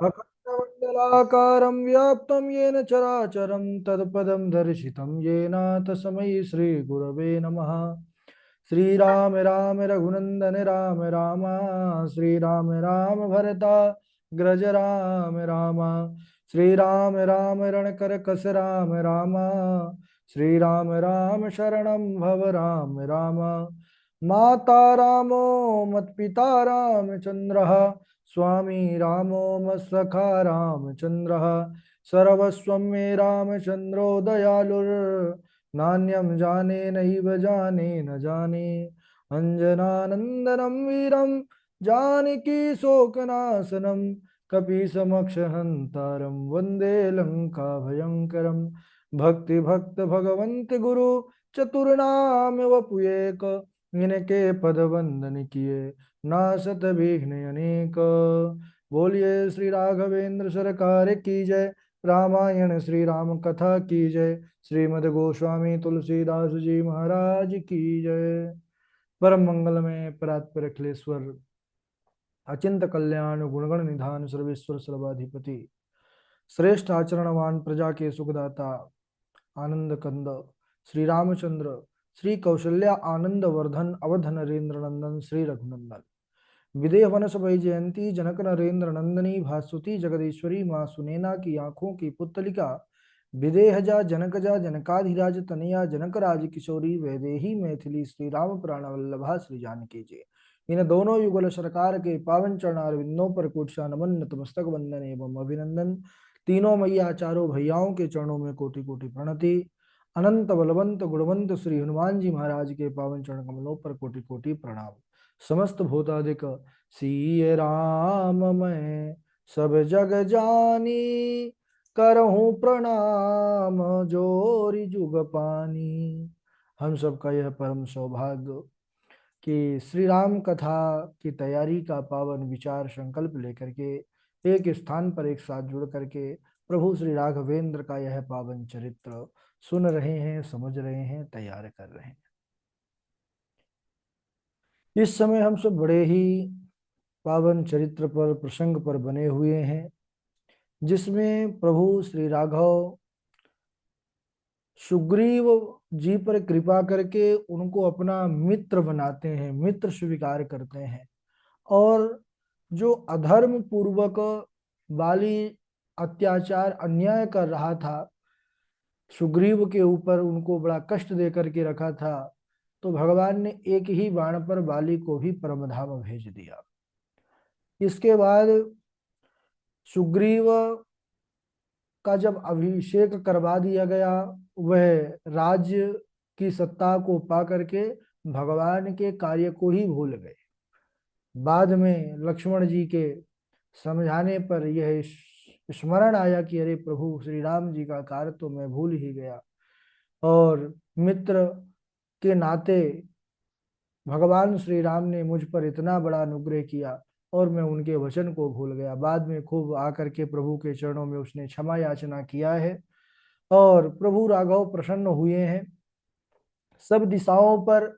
अखण्डमण्डलाकारं व्याप्तं येन चराचरं तत्पदं दर्शितं येन तस्मै श्रीगुरवे नमः। श्रीराम राम रघुनंदन राम राम, श्रीराम राम भरता ग्रज राम राम, श्रीराम राम रणकर कस राम राम, श्रीराम राम शरणं भव राम राम। माता रामो मत्पिता रामचन्द्रः, स्वामी रामो मत्सखा रामचन्द्रः, सर्वस्वं मे रामचन्द्रो दयालुर्, नान्यं जाने नैव जाने न जाने। अंजनानंदनम वीरम जानकी शोकनाशनम, कपीसमक्षहंतारम वंदे लंका भयंकरम। भक्ति भक्त भगवंत गुरु चतुर्नाम वपुएक, इनके पद वंदन किए नासत विघ्न अनेक। बोलिए श्री राघवेंद्र सरकार की जय, रामायण श्री राम कथा की जय, श्रीमद् गोस्वामी तुलसीदास जी महाराज की जय। परम मंगल में परात्पर अखिलेश्वर, अचिंत कल्याण गुणगण निधान, सर्वेश्वर सर्वाधिपति, श्रेष्ठ आचरणवान, प्रजा के सुखदाता, आनंद कंद, श्री रामचंद्र, श्री कौशल्या आनंद वर्धन, अवध नरेंद्र नंदन, श्री रघुनंदन, विदेह वनस वै जयंती, जनक नरेंद्र नंदनी, भास्वती जगदीश्वरी, माँ सुनैना की आंखों की पुतलिका, विदेहजा जनकजा जनकाधिराज तनया, जनक राज किशोरी, वैदेही मैथिली, श्री राम प्राण वल्लभा श्री जानकी जी। इन दोनों युगल सरकार के पावन चरणारविंदों पर कोटि नमन, नतमस्तक वंदन एवं अभिनंदन। तीनों मैया चारों भैयाओं के चरणों में कोटि कोटि प्रणति। अनंत बलवंत गुणवंत श्री हनुमान जी महाराज के पावन चरण कमलों पर कोटि कोटि प्रणाम। समस्त भूतादिक सिय राम मैं सब जग जानी, करहूं प्रणाम जोरी जुग पानी। हम सबका यह परम सौभाग्य कि श्री राम कथा की तैयारी का पावन विचार संकल्प लेकर के एक स्थान पर एक साथ जुड़ करके प्रभु श्री राघवेंद्र का यह पावन चरित्र सुन रहे हैं, समझ रहे हैं, तैयार कर रहे हैं। इस समय हम सब बड़े ही पावन चरित्र पर, प्रसंग पर बने हुए हैं, जिसमें प्रभु श्री राघव सुग्रीव जी पर कृपा करके उनको अपना मित्र बनाते हैं, मित्र स्वीकार करते हैं। और जो अधर्म पूर्वक बाली अत्याचार अन्याय कर रहा था, सुग्रीव के ऊपर उनको बड़ा कष्ट दे करके रखा था, तो भगवान ने एक ही बाण पर बाली को भी परमधाम भेज दिया। इसके बाद सुग्रीव का जब अभिषेक करवा दिया गया, वह राज्य की सत्ता को पा करके भगवान के कार्य को ही भूल गए। बाद में लक्ष्मण जी के समझाने पर यह स्मरण आया कि अरे प्रभु श्री राम जी का कार्य तो मैं भूल ही गया, और मित्र के नाते भगवान श्री राम ने मुझ पर इतना बड़ा अनुग्रह किया और मैं उनके वचन को भूल गया। बाद में खूब आकर के प्रभु के चरणों में उसने क्षमा याचना किया है और प्रभु राघव प्रसन्न हुए हैं। सब दिशाओं पर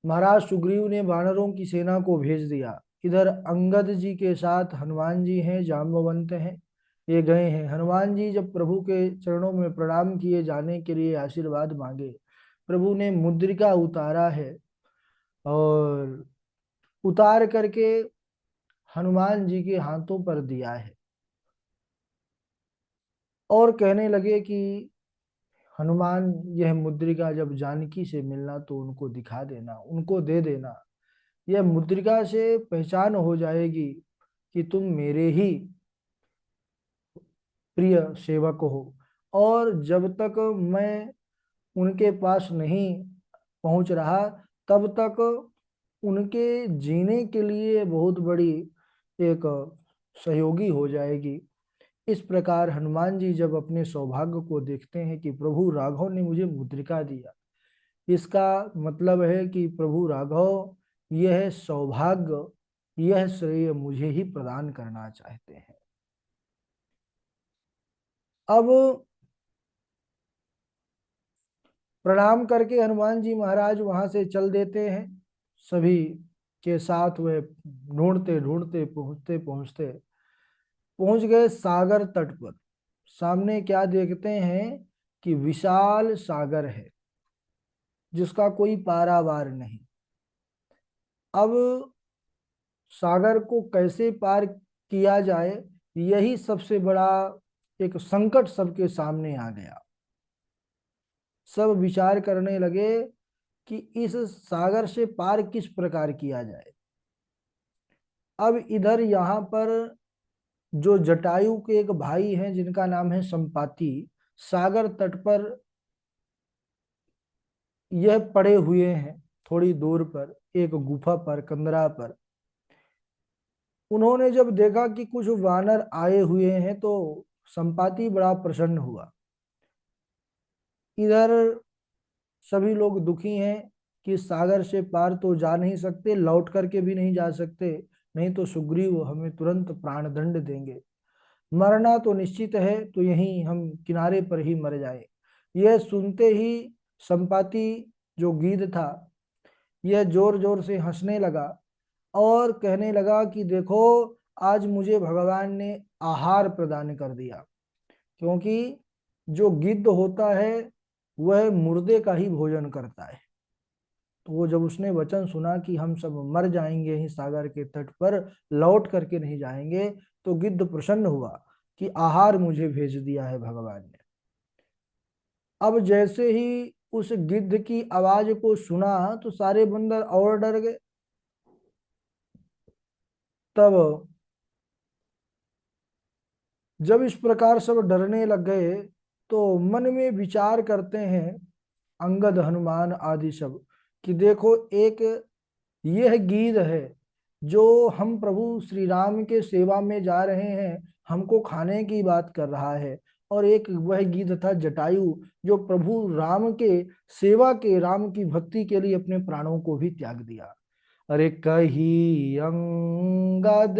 महाराज सुग्रीव ने वानरों की सेना को भेज दिया। इधर अंगद जी के साथ हनुमान जी हैं, जाम्बवंत हैं, ये गए हैं। हनुमान जी जब प्रभु के चरणों में प्रणाम किए जाने के लिए आशीर्वाद मांगे, प्रभु ने मुद्रिका उतारा है और उतार करके हनुमान जी के हाथों पर दिया है और कहने लगे कि हनुमान, यह मुद्रिका जब जानकी से मिलना तो उनको दिखा देना, उनको दे देना। यह मुद्रिका से पहचान हो जाएगी कि तुम मेरे ही प्रिय सेवक हो। और जब तक मैं उनके पास नहीं पहुंच रहा, तब तक उनके जीने के लिए बहुत बड़ी एक सहयोगी हो जाएगी। इस प्रकार हनुमान जी जब अपने सौभाग्य को देखते हैं कि प्रभु राघव ने मुझे मुद्रिका दिया, इसका मतलब है कि प्रभु राघव यह सौभाग्य, यह श्रेय मुझे ही प्रदान करना चाहते हैं। अब प्रणाम करके हनुमान जी महाराज वहां से चल देते हैं। सभी के साथ वे ढूंढते ढूंढते पहुंचते पहुंचते पहुंच गए सागर तट पर। सामने क्या देखते हैं कि विशाल सागर है जिसका कोई पारावार नहीं। अब सागर को कैसे पार किया जाए, यही सबसे बड़ा एक संकट सबके सामने आ गया। सब विचार करने लगे कि इस सागर से पार किस प्रकार किया जाए। अब इधर यहाँ पर जो जटायु के एक भाई हैं जिनका नाम है संपाति, सागर तट पर यह पड़े हुए हैं, थोड़ी दूर पर एक गुफा पर, कंदरा पर। उन्होंने जब देखा कि कुछ वानर आए हुए हैं तो संपाति बड़ा प्रसन्न हुआ। इधर सभी लोग दुखी हैं कि सागर से पार तो जा नहीं सकते, लौट करके भी नहीं जा सकते, नहीं तो सुग्रीव हमें तुरंत प्राणदंड देंगे। मरना तो निश्चित है, तो यहीं हम किनारे पर ही मर जाए। यह सुनते ही संपाति जो गीध था, यह जोर जोर से हंसने लगा और कहने लगा कि देखो, आज मुझे भगवान ने आहार प्रदान कर दिया। क्योंकि जो गिद्ध होता है वह मुर्दे का ही भोजन करता है। तो वो जब उसने वचन सुना कि हम सब मर जाएंगे ही सागर के तट पर, लौट करके नहीं जाएंगे, तो गिद्ध प्रसन्न हुआ कि आहार मुझे भेज दिया है भगवान ने। अब जैसे ही उस गिद्ध की आवाज को सुना तो सारे बंदर और डर गए। तब जब इस प्रकार सब डरने लग गए तो मन में विचार करते हैं अंगद, हनुमान आदि सब कि देखो, एक यह गीध है जो हम प्रभु श्री राम के सेवा में जा रहे हैं, हमको खाने की बात कर रहा है। और एक वह गीध था जटायु जो प्रभु राम के सेवा के, राम की भक्ति के लिए अपने प्राणों को भी त्याग दिया। अरे कही अंगद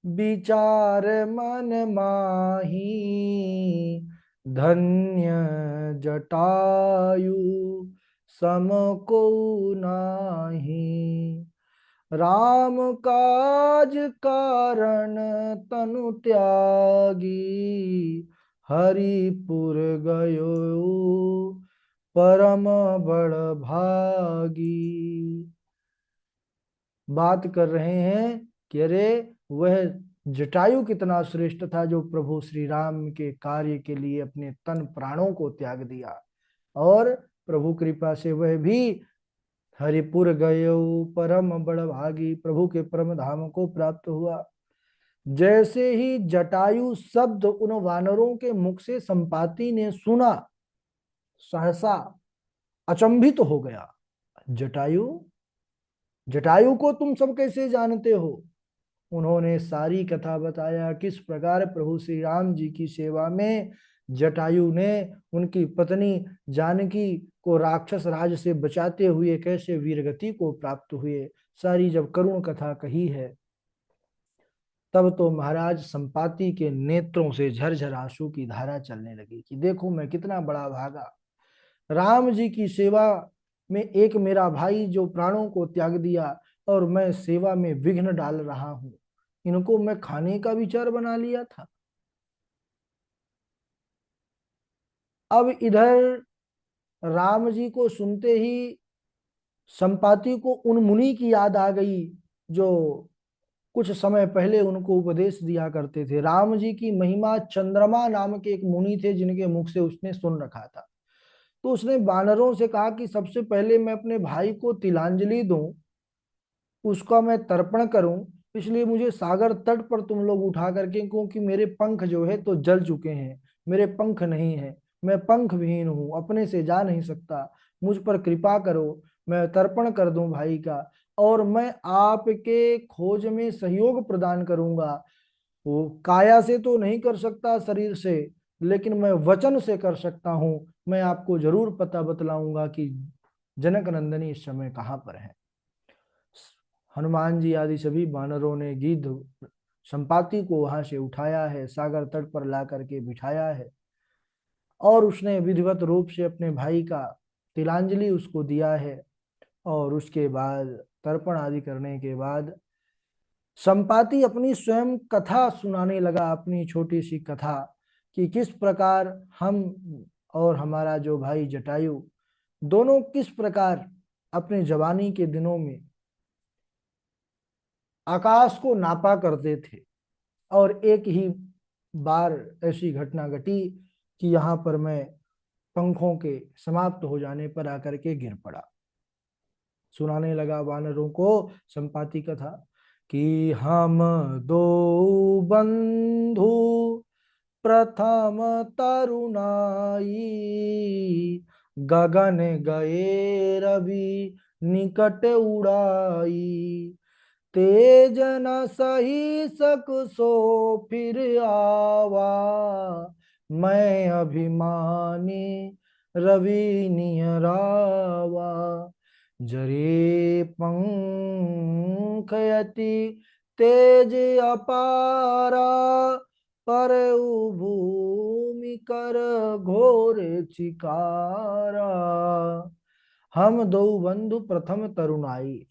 विचार मन माही, धन्य जटायु सम को नाही। राम काज कारण तनु त्यागी, हरिपुर गयो परम बड़ भागी। बात कर रहे हैं कि अरे, वह जटायु कितना श्रेष्ठ था जो प्रभु श्री राम के कार्य के लिए अपने तन प्राणों को त्याग दिया, और प्रभु कृपा से वह भी हरिपुर गयो परम बड़ भागी, प्रभु के परम धाम को प्राप्त हुआ। जैसे ही जटायु शब्द उन वानरों के मुख से संपाति ने सुना, सहसा अचंभित हो गया। जटायु, जटायु को तुम सब कैसे जानते हो? उन्होंने सारी कथा बताया, किस प्रकार प्रभु श्री राम जी की सेवा में जटायु ने उनकी पत्नी जानकी को राक्षस राज से बचाते हुए कैसे वीरगति को प्राप्त हुए। सारी जब करुण कथा कही है, तब तो महाराज संपाति के नेत्रों से झरझर आंसू की धारा चलने लगी कि देखो, मैं कितना बड़ा भागा। राम जी की सेवा में एक मेरा भाई जो प्राणों को त्याग दिया, और मैं सेवा में विघ्न डाल रहा हूं। इनको मैं खाने का विचार बना लिया था। अब इधर राम जी को सुनते ही संपाति को उन मुनि की याद आ गई जो कुछ समय पहले उनको उपदेश दिया करते थे। राम जी की महिमा चंद्रमा नाम के एक मुनि थे जिनके मुख से उसने सुन रखा था। तो उसने वानरों से कहा कि सबसे पहले मैं अपने भाई को तिलांजलि दूं, उसका मैं तर्पण करूं, इसलिए मुझे सागर तट पर तुम लोग उठा करके, क्योंकि मेरे पंख जो है तो जल चुके हैं, मेरे पंख नहीं है, मैं पंख विहीन हूं, अपने से जा नहीं सकता, मुझ पर कृपा करो, मैं तर्पण कर दूं भाई का, और मैं आपके खोज में सहयोग प्रदान करूंगा। वो काया से तो नहीं कर सकता, शरीर से, लेकिन मैं वचन से कर सकता हूं। मैं आपको जरूर पता बतलाऊंगा कि जनक नंदनी इस समय कहाँ पर है। हनुमान जी आदि सभी वानरों ने गिद्ध संपाति को वहां से उठाया है, सागर तट पर ला करके बिठाया है, और उसने विधिवत रूप से अपने भाई का तिलांजलि उसको दिया है। और उसके बाद तर्पण आदि करने के बाद संपाति अपनी स्वयं कथा सुनाने लगा, अपनी छोटी सी कथा कि किस प्रकार हम और हमारा जो भाई जटायु दोनों किस प्रकार अपने जवानी के दिनों में आकाश को नापा करते थे। और एक ही बार ऐसी घटना घटी कि यहाँ पर मैं पंखों के समाप्त हो जाने पर आकर के गिर पड़ा। सुनाने लगा वानरों को संपाति कथा कि हम दो बंधु प्रथम तरुणाई, गगन गए रवि निकट उड़ाई, तेज न सही सक सो फिर आवा, मैं अभिमानी रवि नियरावा, जरे पंख यति तेज अपारा, पर भूमि कर घोर चिकारा। हम दो बंधु प्रथम तरुणाई,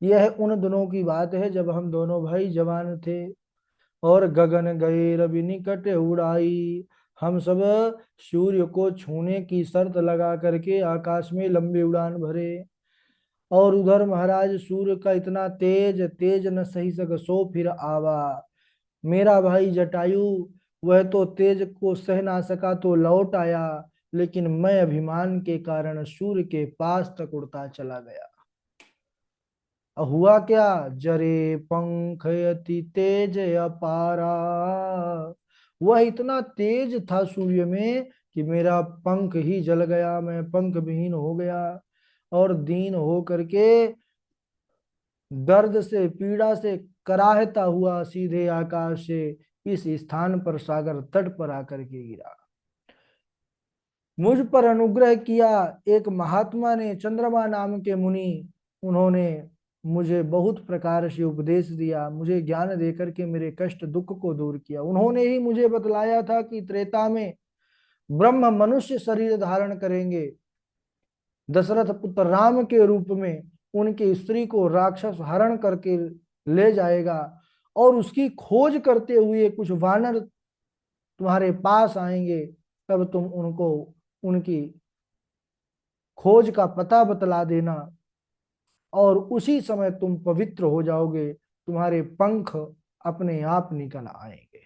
यह उन दिनों की बात है जब हम दोनों भाई जवान थे। और गगन गए रवि निकट उड़ाई, हम सब सूर्य को छूने की शर्त लगा करके आकाश में लंबी उड़ान भरे। और उधर महाराज सूर्य का इतना तेज, तेज न सही सक सो फिर आवा, मेरा भाई जटायु वह तो तेज को सह ना सका तो लौट आया, लेकिन मैं अभिमान के कारण सूर्य के पास तक उड़ता चला गया। हुआ क्या, जरे पंख अति तेज अपारा, वह इतना तेज था सूर्य में कि मेरा पंख ही जल गया, मैं पंख विहीन हो गया। और दीन हो करके दर्द से पीड़ा से कराहता हुआ सीधे आकाश से इस स्थान पर सागर तट पर आकर के गिरा। मुझ पर अनुग्रह किया एक महात्मा ने, चंद्रमा नाम के मुनि, उन्होंने मुझे बहुत प्रकार से उपदेश दिया, मुझे ज्ञान देकर के मेरे कष्ट दुख को दूर किया। उन्होंने ही मुझे बतलाया था कि त्रेता में ब्रह्म मनुष्य शरीर धारण करेंगे, दशरथ पुत्र राम के रूप में उनकी स्त्री को राक्षस हरण करके ले जाएगा, और उसकी खोज करते हुए कुछ वानर तुम्हारे पास आएंगे, तब तुम उनको उनकी खोज का पता बतला देना, और उसी समय तुम पवित्र हो जाओगे, तुम्हारे पंख अपने आप निकल आएंगे।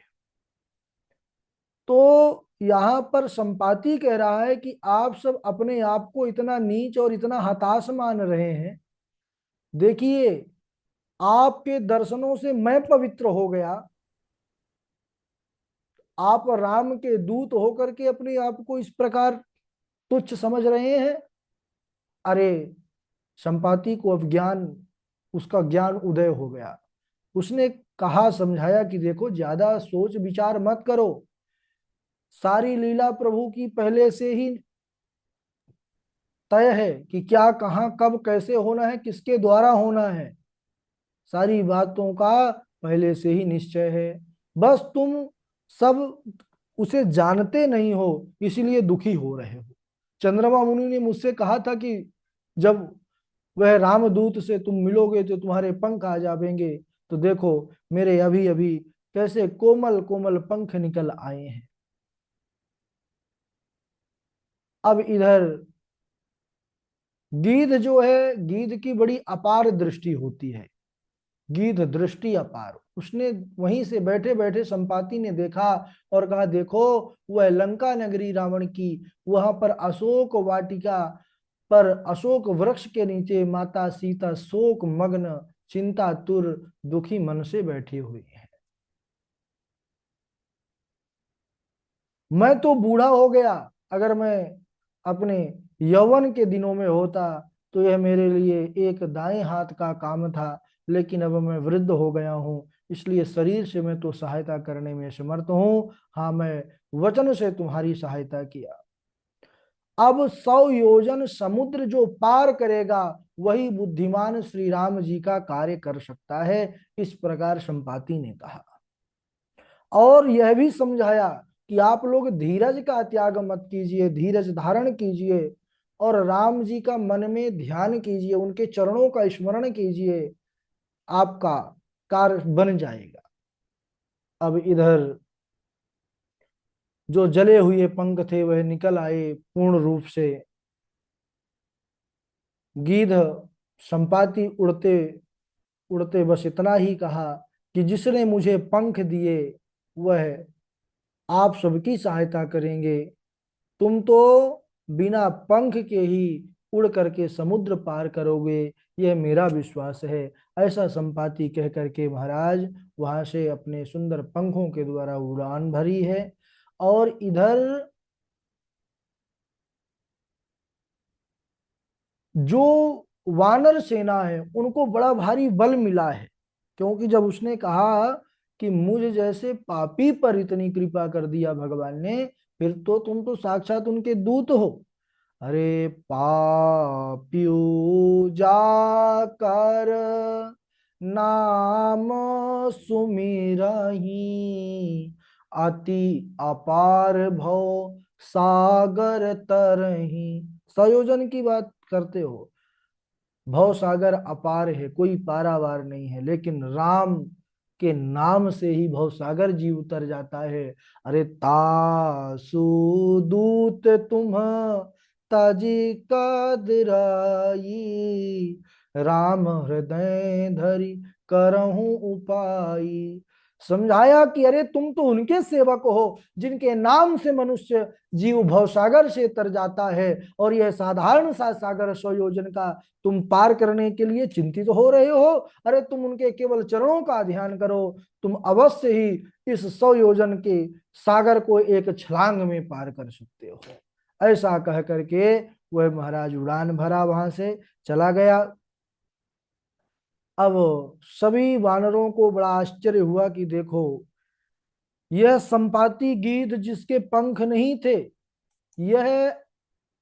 तो यहां पर संपाति कह रहा है कि आप सब अपने आप को इतना नीच और इतना हताश मान रहे हैं, देखिए आपके दर्शनों से मैं पवित्र हो गया, आप राम के दूत होकर के अपने आप को इस प्रकार तुच्छ समझ रहे हैं। अरे संपाति को अब ज्ञान, उसका ज्ञान उदय हो गया। उसने कहा, समझाया कि देखो ज्यादा सोच विचार मत करो, सारी लीला प्रभु की पहले से ही तय है कि क्या कहाँ कब कैसे होना है, किसके द्वारा होना है, सारी बातों का पहले से ही निश्चय है। बस तुम सब उसे जानते नहीं हो, इसीलिए दुखी हो रहे हो। चंद्रमा मुनि ने मुझसे कहा था कि जब वह रामदूत से तुम मिलोगे तो तुम्हारे पंख आ जाएंगे, तो देखो मेरे अभी अभी कैसे कोमल कोमल पंख निकल आए हैं। अब इधर गीध जो है, गीध की बड़ी अपार दृष्टि होती है, गीध दृष्टि अपार। उसने वहीं से बैठे बैठे संपाति ने देखा और कहा, देखो वह लंका नगरी रावण की, वहां पर अशोक वाटिका पर अशोक वृक्ष के नीचे माता सीता शोक मग्न चिंता तुर दुखी मन से बैठी हुई है। मैं तो बूढ़ा हो गया, अगर मैं अपने यौवन के दिनों में होता तो यह मेरे लिए एक दाएं हाथ का काम था, लेकिन अब मैं वृद्ध हो गया हूं, इसलिए शरीर से मैं तो सहायता करने में समर्थ हूं। हाँ, मैं वचन से तुम्हारी सहायता किया। अब 100 योजन समुद्र जो पार करेगा वही बुद्धिमान श्री राम जी का कार्य कर सकता है, इस प्रकार संपाति ने कहा। और यह भी समझाया कि आप लोग धीरज का त्याग मत कीजिए, धीरज धारण कीजिए, और राम जी का मन में ध्यान कीजिए, उनके चरणों का स्मरण कीजिए, आपका कार्य बन जाएगा। अब इधर जो जले हुए पंख थे वह निकल आए पूर्ण रूप से। गीध संपाति उड़ते उड़ते बस इतना ही कहा कि जिसने मुझे पंख दिए वह आप सबकी सहायता करेंगे। तुम तो बिना पंख के ही उड़ करके समुद्र पार करोगे, यह मेरा विश्वास है। ऐसा संपाति कह करके महाराज वहां से अपने सुंदर पंखों के द्वारा उड़ान भरी है। और इधर जो वानर सेना है उनको बड़ा भारी बल मिला है, क्योंकि जब उसने कहा कि मुझ जैसे पापी पर इतनी कृपा कर दिया भगवान ने, फिर तो तुम तो साक्षात उनके दूत हो। अरे पापियो जाकर नाम सुमिरहि, अति अपार भव सागर तरही। संयोजन की बात करते हो, भव सागर अपार है, कोई पारावार नहीं है, लेकिन राम के नाम से ही भव सागर जी उतर जाता है। अरे तासु दूत तुम ताजी कदराई, राम हृदय धरि करहूं उपाई। समझाया कि अरे तुम तो उनके सेवक हो जिनके नाम से मनुष्य जीव भवसागर से तर जाता है, और यह साधारण सा सागर 100 योजन का तुम पार करने के लिए चिंतित हो रहे हो। अरे तुम उनके केवल चरणों का ध्यान करो, तुम अवश्य ही इस 100 योजन के सागर को एक छलांग में पार कर सकते हो। ऐसा कह करके वह महाराज उड़ान भरा, वहां से चला गया। अब सभी वानरों को बड़ा आश्चर्य हुआ कि देखो, यह संपाति गीध जिसके पंख नहीं थे, यह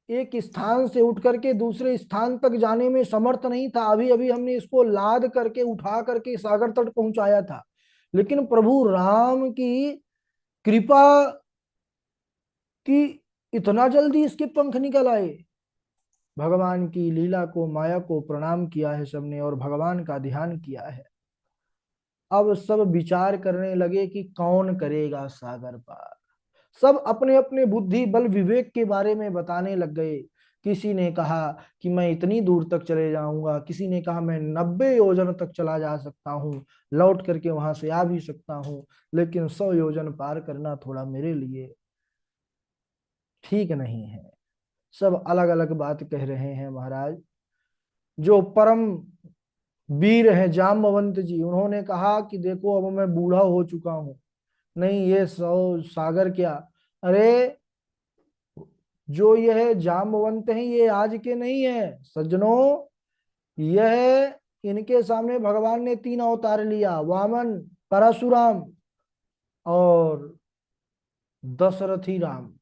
एक स्थान से उठ करके दूसरे स्थान तक जाने में समर्थ नहीं था। अभी अभी हमने इसको लाद करके उठा करके सागर तट पहुंचाया था, लेकिन प्रभु राम की कृपा की इतना जल्दी इसके पंख निकल आए। भगवान की लीला को, माया को प्रणाम किया है सबने और भगवान का ध्यान किया है। अब सब विचार करने लगे कि कौन करेगा सागर पार। सब अपने अपने बुद्धि बल विवेक के बारे में बताने लग गए। किसी ने कहा कि मैं इतनी दूर तक चले जाऊंगा, किसी ने कहा मैं 90 योजन तक चला जा सकता हूँ, लौट करके वहां से आ भी सकता हूँ, लेकिन 100 योजन पार करना थोड़ा मेरे लिए ठीक नहीं है। सब अलग अलग बात कह रहे हैं महाराज। जो परम वीर हैं जाम्बवंत जी, उन्होंने कहा कि देखो अब मैं बूढ़ा हो चुका हूँ, नहीं ये 100 सागर क्या। अरे जो यह जाम्बवंत हैं ये आज के नहीं है सज्जनों, यह इनके सामने भगवान ने 3 अवतार लिया, वामन, परशुराम और दशरथी राम।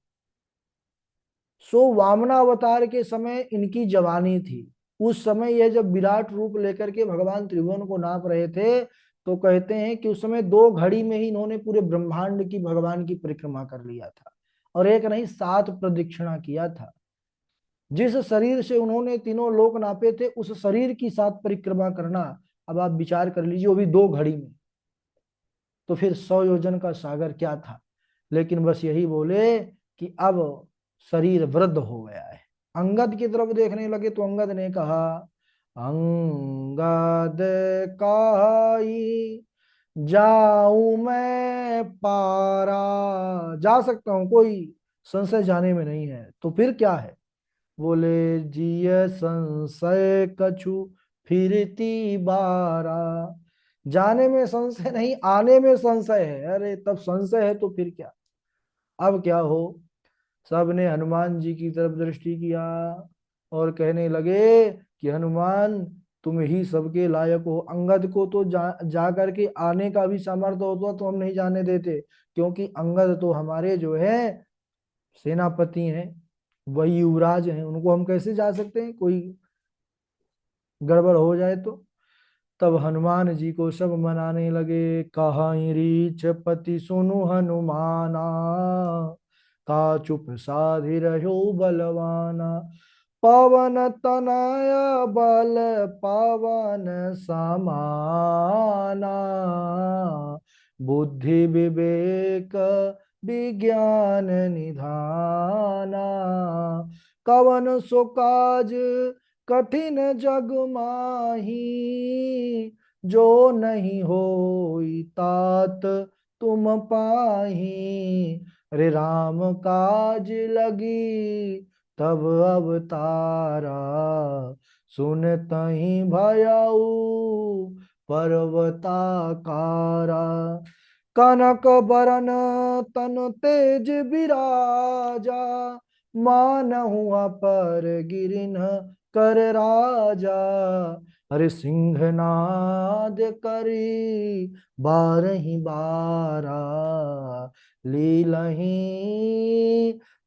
सो वामनावतार के समय इनकी जवानी थी। उस समय यह जब विराट रूप लेकर के भगवान त्रिभुवन को नाप रहे थे, तो कहते हैं कि उस समय 2 घड़ी में ही इन्होंने पूरे ब्रह्मांड की भगवान की परिक्रमा कर लिया था, और एक नहीं 7 प्रदक्षिणा किया था। जिस शरीर से उन्होंने तीनों लोक नापे थे उस शरीर की 7 परिक्रमा करना, अब आप विचार कर लीजिए, वो भी 2 घड़ी में। तो फिर 100 योजन का सागर क्या था। लेकिन बस यही बोले कि अब शरीर वृद्ध हो गया है। अंगद की तरफ देखने लगे तो अंगद ने कहा, अंगद काई जाऊं मैं पारा, जा सकता हूं, कोई संशय जाने में नहीं है। तो फिर क्या है, बोले जिय संशय कछु फिरती बारा। जाने में संशय नहीं, आने में संशय है। अरे तब संशय है तो फिर क्या, अब क्या हो। सबने हनुमान जी की तरफ दृष्टि किया और कहने लगे कि हनुमान तुम ही सबके लायक हो। अंगद को तो जा करके आने का भी सामर्थ्य होता तो हम नहीं जाने देते, क्योंकि अंगद तो हमारे जो है सेनापति हैं, वही युवराज हैं, उनको हम कैसे जा सकते हैं, कोई गड़बड़ हो जाए तो। तब हनुमान जी को सब मनाने लगे, कहाई रीछ पति सुनु हनुमाना, का चुप साधि रहो बलवाना। पवन तनया बल पवन समाना, बुद्धि विवेक विज्ञान निधाना, कवन सो काज कठिन जग माही, जो नहीं होई तात तुम पाही, अरे राम काज लगी तब अवतारा, सुनतहि भयउ पर्वताकारा, कनक बरन तन तेज विराजा, मानहु अपर गिरिन कर राजा, अरे सिंहनाद करी बारहि बारा, लीलहि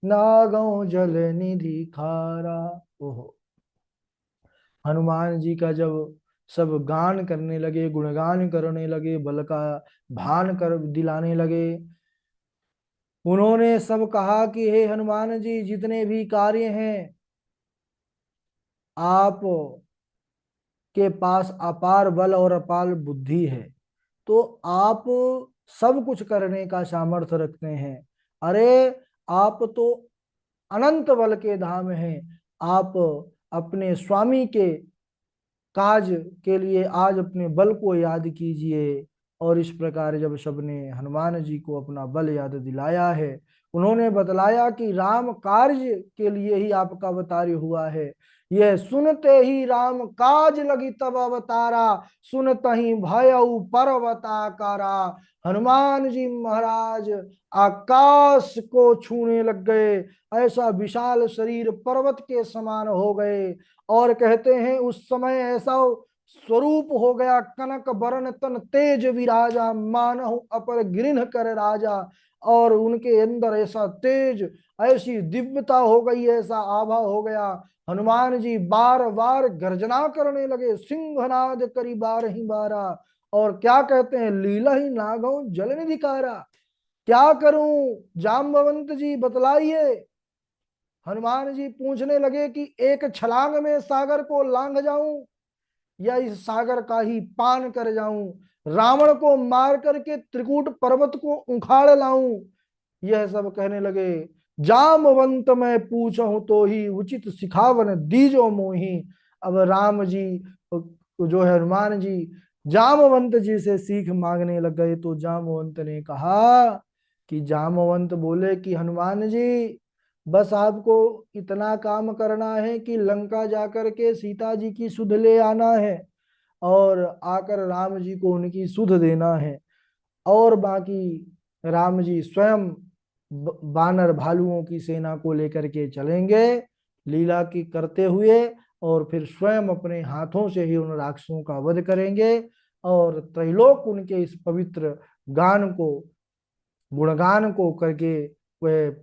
नागौ जल निधि खारा। ओहो, हनुमान जी का जब सब गान करने लगे, गुणगान करने लगे, बल का भान कर दिलाने लगे, उन्होंने सब कहा कि हे हनुमान जी, जितने भी कार्य हैं आप के पास अपार बल और अपार बुद्धि है, तो आप सब कुछ करने का सामर्थ्य रखते हैं। अरे आप तो अनंत बल के धाम हैं, आप अपने स्वामी के काज के लिए आज अपने बल को याद कीजिए। और इस प्रकार जब सबने हनुमान जी को अपना बल याद दिलाया है, उन्होंने बतलाया कि राम कार्य के लिए ही आपका अवतार हुआ है। यह सुनते ही राम काज लगी तब अवतारा, सुनत ही भयउ पर्वताकारा। हनुमान जी महाराज आकाश को छूने लग गए, ऐसा विशाल शरीर पर्वत के समान हो गए। और कहते हैं उस समय ऐसा स्वरूप हो गया, कनक बरन तन तेज विराजा, मानहु अपर गिरिन कर राजा। और उनके अंदर ऐसा तेज, ऐसी दिव्यता हो गई, ऐसा आभा हो गया। हनुमान जी बार बार गर्जना करने लगे, सिंहनाद करी बार ही बारा। और क्या कहते हैं, लीला ही नागौ जल निधिकारा। क्या करूं जाम्बवंत जी, बतलाइए। हनुमान जी पूछने लगे कि एक छलांग में सागर को लांघ जाऊं, या इस सागर का ही पान कर जाऊं, रावण को मार करके त्रिकूट पर्वत को उखाड़ लाऊं। यह सब कहने लगे। जामवंत मैं पूछूं तो ही, उचित सिखावन दीजो मोही। अब राम जी जो है, हनुमान जी जामवंत जी से सीख मांगने लग गए। तो जामवंत ने कहा कि, जामवंत बोले कि हनुमान जी, बस आपको इतना काम करना है कि लंका जाकर के सीता जी की सुध ले आना है, और आकर राम जी को उनकी सुध देना है। और बाकी राम जी स्वयं बानर भालुओं की सेना को लेकर के चलेंगे लीला की करते हुए, और फिर स्वयं अपने हाथों से ही उन राक्षसों का वध करेंगे, और त्रैलोक उनके इस पवित्र गान को, गुणगान को करके वह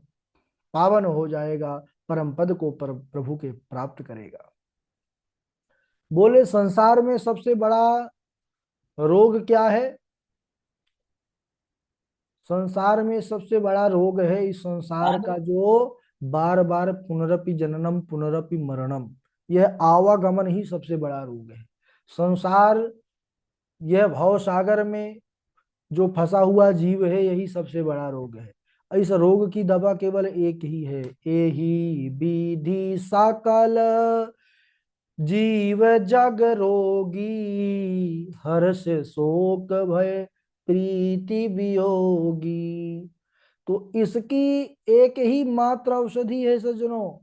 पावन हो जाएगा, परम पद को प्रभु के प्राप्त करेगा। बोले संसार में सबसे बड़ा रोग क्या है? संसार में सबसे बड़ा रोग है इस संसार का जो बार बार पुनरपि जननम पुनरपि मरणम, यह आवागमन ही सबसे बड़ा रोग है। संसार, यह भव सागर में जो फंसा हुआ जीव है, यही सबसे बड़ा रोग है। इस रोग की दवा केवल एक ही है, एही विधि सकल जीव जग रोगी, हर्ष शोक भय प्रीति वियोगी। तो इसकी एक ही मात्र औषधि है सज्जनों,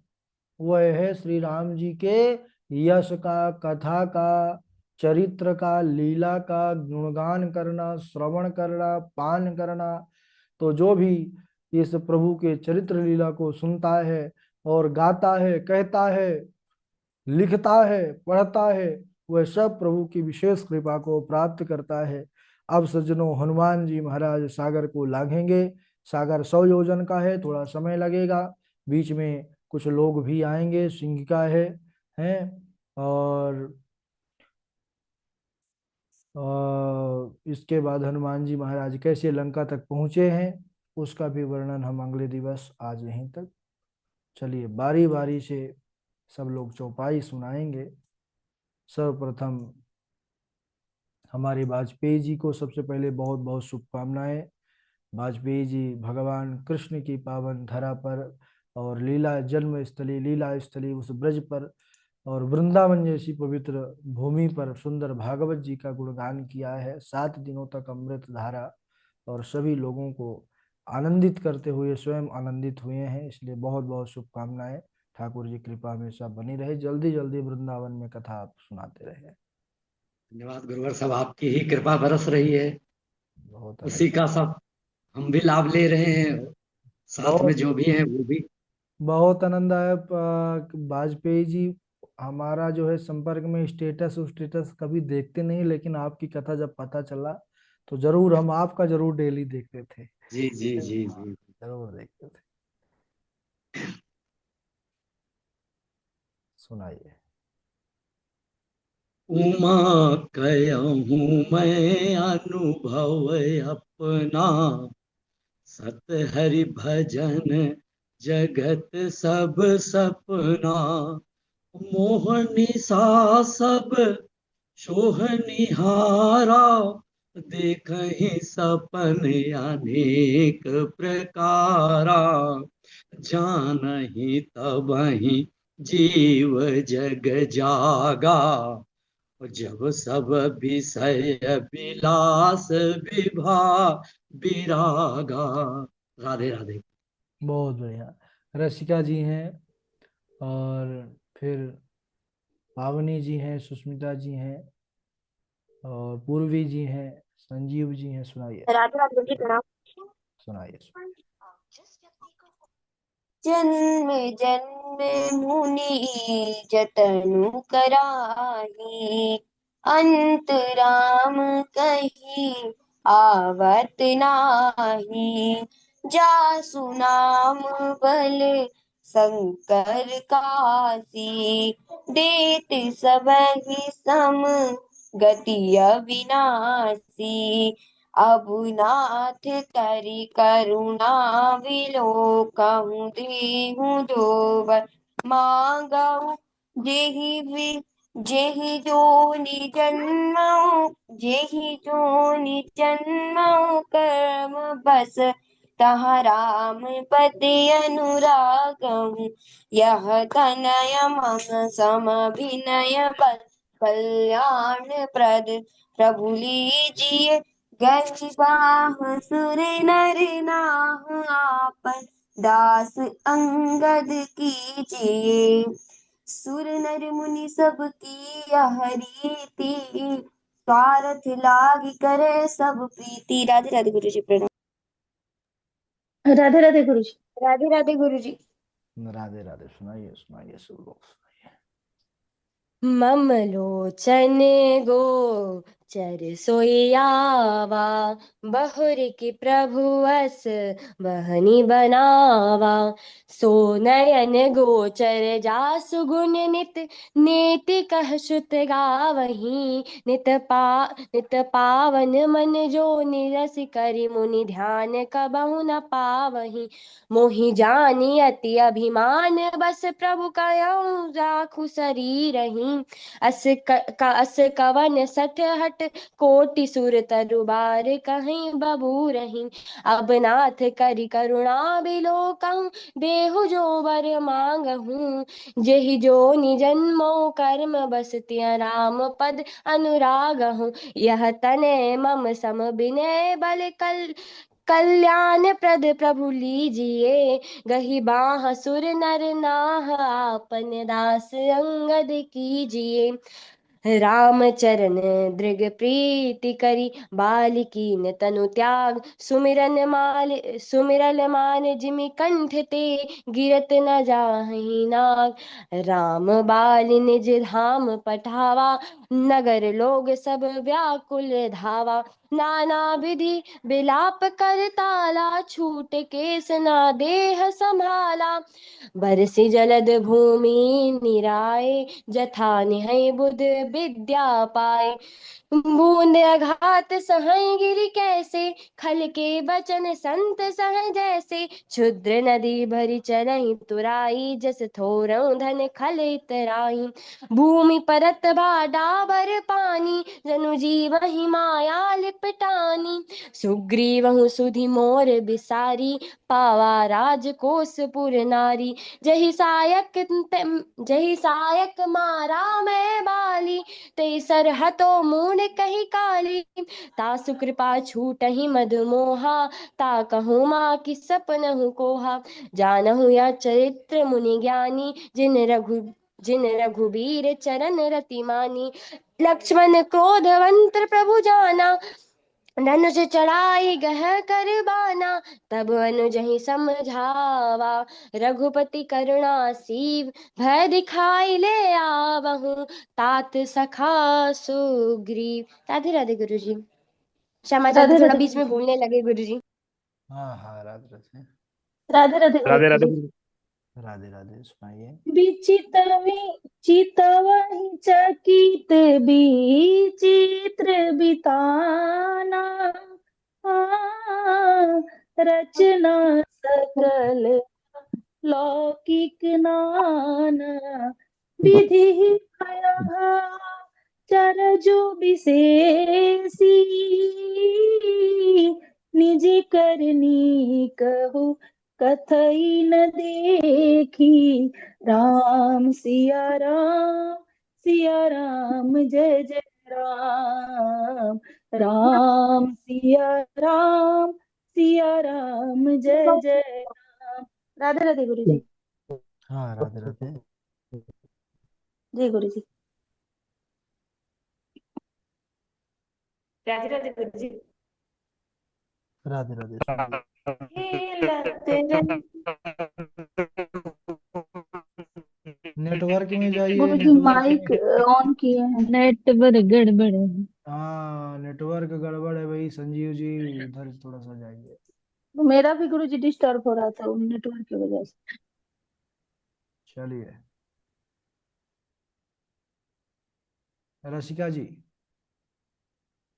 वह है श्री राम जी के यश का, कथा का, चरित्र का, लीला का गुणगान करना, श्रवण करना, पान करना। तो जो भी इस प्रभु के चरित्र लीला को सुनता है और गाता है, कहता है, लिखता है, पढ़ता है, वह सब प्रभु की विशेष कृपा को प्राप्त करता है। अब सज्जनों, हनुमान जी महाराज सागर को लांघेंगे। सागर 100 योजन का है, थोड़ा समय लगेगा, बीच में कुछ लोग भी आएंगे, सिंहिका है हैं। और इसके बाद हनुमान जी महाराज कैसे लंका तक पहुंचे हैं, उसका भी वर्णन हम अगले दिवस आज यहीं तक। चलिए बारी बारी से सब लोग चौपाई सुनाएंगे। सर्वप्रथम हमारे वाजपेयी जी को सबसे पहले बहुत बहुत शुभकामनाएं। वाजपेयी जी भगवान कृष्ण की पावन धरा पर और लीला जन्म स्थली, लीला स्थली उस ब्रज पर और वृंदावन जैसी पवित्र भूमि पर सुंदर भागवत जी का गुणगान किया है। 7 दिनों तक अमृत धारा और सभी लोगों को आनंदित करते हुए स्वयं आनंदित हुए हैं, इसलिए बहुत बहुत शुभकामनाएं। ठाकुर जी कृपा हमेशा बनी रहे, जल्दी जल्दी वृंदावन में कथा आप सुनाते रहे। धन्यवाद गुरुवर साहब, आपकी ही कृपा बरस रही है। बहुत उसी आनंद। का सब हम भी लाभ ले रहे हैं, साथ में बहुत जो भी हैं वो भी। बहुत आनंद आया। वाजपेयी जी हमारा जो है संपर्क में स्टेटस स्टेटस कभी देखते नहीं, लेकिन आपकी कथा जब पता चला तो जरूर हम आपका जरूर डेली देखते थे। जी जी जी हाँ, जी। जरूर देखते थे। सुनाइए। उमा कयहूँ मैं अनुभव अपना, सत हरि भजन जगत सब सपना। मोहनी सा सब सोहनिहारा, देखहि सपन अनेक प्रकारा। जानहि तबहि जीव जग जागा, जब सब विषय विलास विभा विरागा। राधे राधे। बहुत बढ़िया। रसिका जी हैं, और फिर पावनी जी हैं, सुष्मिता जी हैं, और पूर्वी जी हैं, संजीव जी हैं। सुनाइए। राधे राधे जी, प्रणाम। सुनाइए। जन्म जन्म मुनि जतनु कराही, अंत राम कही आवत नाही। जासु नाम बल शंकर कासी, देत सबहि सम गति अविनाशी। अब नाथ करि करुणा विलोकहु देहु दोबर मांगहु। जेहि जेहि जोनि जन्महु, जेहि जोनि जन्महु कर्म बस तहाँ राम पति अनुरागहु। यह तनय मम सम विनय बल कल्याण प्रद प्रभु लीजिए। गरीबाह सुर नर नाह आपन दास अंगद कीजिए। सुर नर मुनि सब की यह रीति, स्वार्थ लाग करे सब प्रीति। राधे राधे गुरु जी, प्रणाम। राधे राधे गुरु जी। राधे राधे गुरु जी। राधे राधे। सुनाइए सुनाइए, सब लोग सुनाइए। मम लोचन गोचर सोयावा, बहुर की प्रभु अस बहनी बनावा। सो नयन गोचर जासु गुण नित, नेति कह श्रुत गावही। नित पावन मन जो निरस करि मुनि ध्यान कबहु न पावही। मोहि जानी अति अभिमान बस प्रभु कयऊँ राखु शरीरहि। अस कवन सठ हट कोटि सुर तरु बार कहीं बबूरहि। अब नाथ करि करुणा बिलोकहु, देहु जो वर मांगहु। जेहि जो निजन्मो कर्म बस तिय राम पद अनुरागहु। यह तने मम सम विनय बल कल्याण प्रद प्रभु लीजिए। गही बाह सुर नर नाह आपन दास अंगद कीजिए। राम चरण दृग प्रीति करी बालिकीन तनु त्याग। सुमिरन मान जिमि कंठ ते गिरत न जाहि नाग। राम बाल निज धाम पठावा, नगर लोग सब व्याकुल धावा। नाना विधि बिलाप कर ताला, छूट केस ना देह संभाला। बरसी जलद भूमि निराए, जथा निहय बुध विद्या पाए। बूंद आघात सहै गिरि कैसे, खल के बचन संत सह जैसे। क्षुद्र नदी भरी चरहि तुराई, जस थोरऊ धन खल इतराई। भूमि परत बा डाबर पानी, जनु जीवहि माया लिपटानी। सुग्रीवहु सुधि मोर बिसारी, पावा राजकोष पुर नारी। जहि सायक मारा मैं बाली, ते सरहतो मूढ़ कही काली। तासु कृपा छूटहि मधु मोहा, ता कहूँ माँ की सपनहु कोहा। जानहु या चरित्र मुनि ज्ञानी, जिन रघुबीर चरण रति मानी। लक्ष्मण क्रोधवंत प्रभु जाना, धनुष चढ़ाई गह कर बाना। तब अनुजहि समझावा, रघुपति करुणा सीव। भय दिखाई ले आवहु, तात सखा सुग्रीव। राधे राधे गुरु जी। क्षमा चाहती, राधे थोड़ा राधे बीच गुरु में जी। बोलने लगे गुरु जी। हाँ हाँ, राधे राधे। राधे राधे गुरु राधे राधे जी। गुरु जी। राधे राधे, सुनाइए। चितवहि चकित विचित्र बिताना, रचना सकल लौकिक नाना। विधि चरजु विशेषी, निज करनी कहु कथई न देखी। राम सिया राम जय जय राम। राम सिया राम जय जय राम। राधे राधे गुरु जी। हाँ, राधे राधे। जी गुरु जी। राधे राधे गुरु जी। राधे राधे, सुनाइए। खेलत रही। नेटवर्क में जाइए, गुरु जी नेटवर्क माइक में। ऑन किए हैं। नेटवर्क गड़बड़ है। हाँ, नेटवर्क गड़बड़ है भाई, संजीव जी उधर थोड़ा सा जाइए। मेरा भी गुरु जी डिस्टर्ब हो रहा था नेटवर्क की वजह से। चलिए, रसिका जी।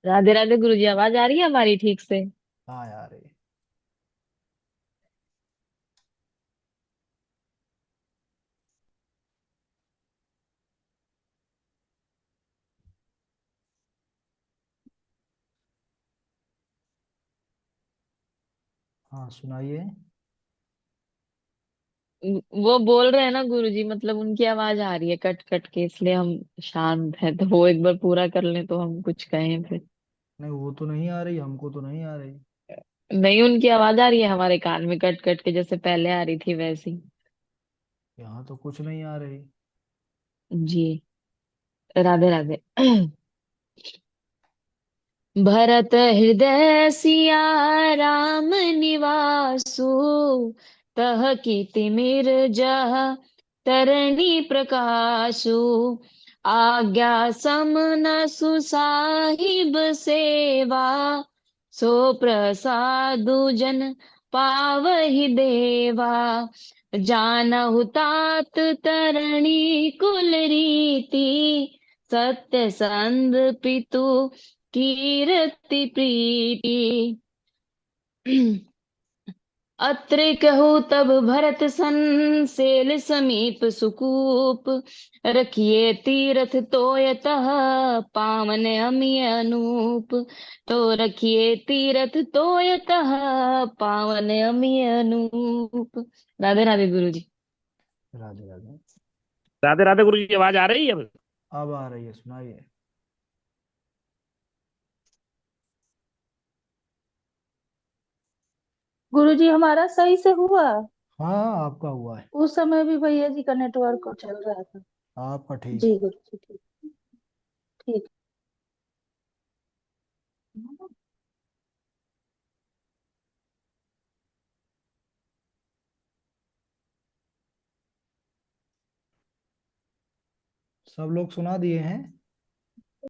राधे राधे गुरु जी। आवाज आ रही है हमारी ठीक से? हाँ यार, ये हाँ, सुनाइए। वो बोल रहे हैं ना गुरु जी, मतलब उनकी आवाज आ रही है कट कट के, इसलिए हम शांत हैं। तो वो एक बार पूरा कर लें तो हम कुछ कहें फिर। नहीं, वो तो नहीं आ रही, हमको तो नहीं आ रही। नहीं, उनकी आवाज आ रही है हमारे कान में कट कट के, जैसे पहले आ रही थी वैसी। यहाँ तो कुछ नहीं आ रही। जी। राधे राधे। भरत हृदय सिया राम निवासु, तह की तिमिर जह तरणी प्रकाशु। आज्ञा सम न सुसाहिब सेवा, सो प्रसादु जन पावहि देवा। जानहु तात तरणी कुल रीति, सत्य संध पितु कीरति प्रीति। अत्रि कहु तब भरत सन, सेल समीप सुकूप। रखिए तीरथ तोय तह, पावन अमिय अनूप। तो रखिए तीरथ तोय तह, पावन अमिय अनूप। राधे राधे गुरु जी। राधे राधे। राधे राधे गुरु जी। आवाज आ रही है अब? अब आ रही है, सुनाइए। गुरु जी हमारा सही से हुआ। हाँ, आपका हुआ है। उस समय भी भैया जी का नेटवर्क चल रहा था। आपका ठीक जी है। गुरु जी ठीक। ठीक। सब लोग सुना दिए हैं।